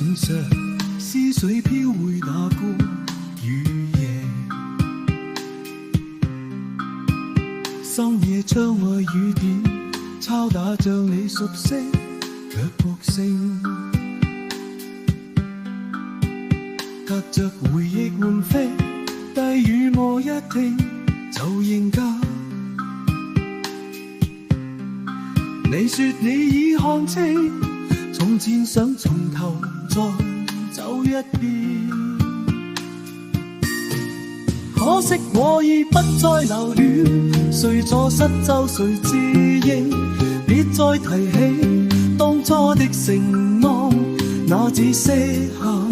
唇上，思緒飄回那個雨夜。深夜窗外雨點，敲打着你熟悉腳步聲，隔着回憶緩飛，低語我一聽就認得。你說你已看清，從前想從頭再走一遍，可惜我已不再留戀，誰錯失就誰自認，別再提起當初的承諾，那只適合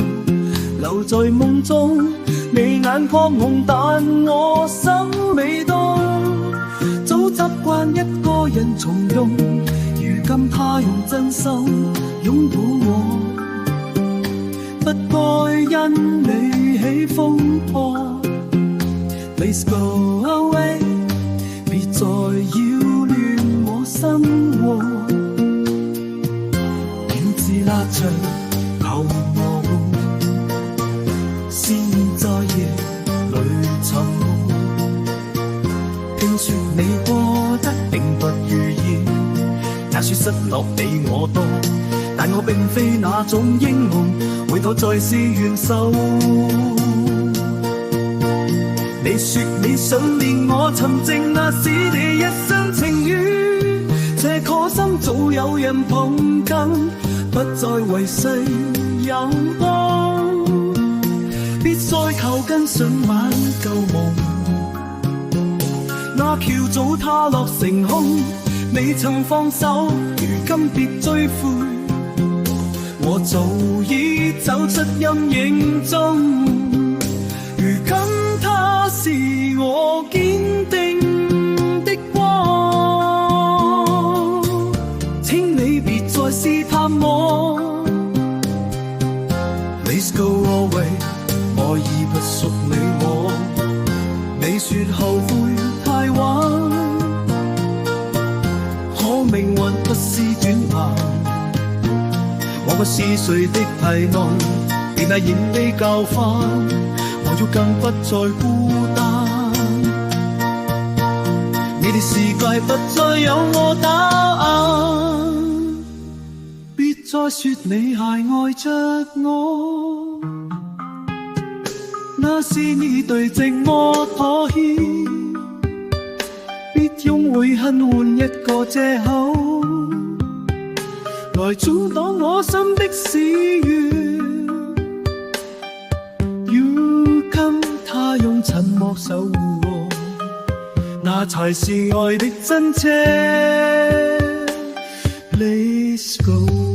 留在夢中。你眼眶紅，但我心未動，早習慣一個人從容，如今他用真心擁抱我，不該因你起風波。Please go away， 別再擾亂我生活，遠至拉長留我先在夜裏沉默。聽說你過得並不如意，也說失落比我多，但我並非那種英雄，回頭再是元首。你說你想念我沉靜，那是你一廂情願，這顆心早有人捧緊，不再為世有光，別再求跟想挽舊夢。那橋早塌落成空，未曾放手，如今別追悔，我早已走出陰影中，如今他是我堅定的光，請你別再試探我。 Please go away， 我已不屬你我，你說後悔太晚，可命運不思轉彎，我不是誰的提案，連那仍被教訓，我要更不再孤單。你的世界不再有我答案，別再說你還愛着我，那是你對寂寞妥協，別用悔恨換一個藉口，來阻擋我心的喜悅。如今他用沉默守護我，那才是愛的真切。Please go。